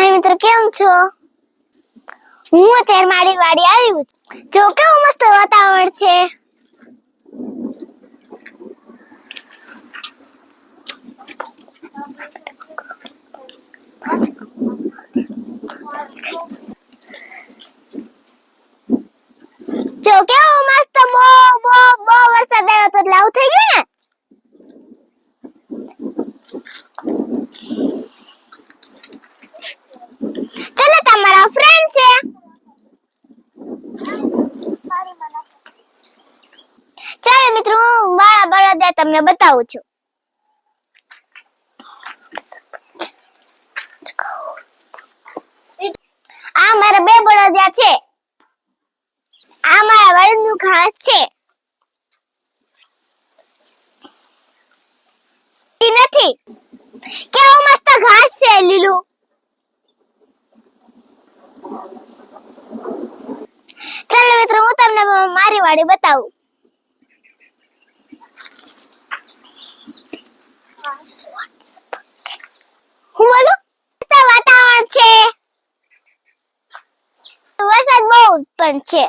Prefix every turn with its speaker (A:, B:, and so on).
A: હાય મિત્ર, કેમ છો? હું અત્યારે મારી વાડી આવ્યું જો કેવું મસ્ત વાતાવરણ છે. જો કેવું મસ્ત બહુ વરસાદ આવ્યો તો લાવ થઈ ગયું ને. ચલો તમારા ફ્રેન્ડ છે. ચાલો મિત્રો, હું મારા બળદિયા તમને બતાવું છું. આ મારા બે બળદિયા છે. આ મારા વાડીનું ઘાસ છે. નથી કેવું મસ્ત ઘાસ છે લીલું. ચાલો મિત્રો, હું તમને મારી વાડી બતાવું. હું બોલું વાતાવરણ છે. વરસાદ બહુ પણ છે.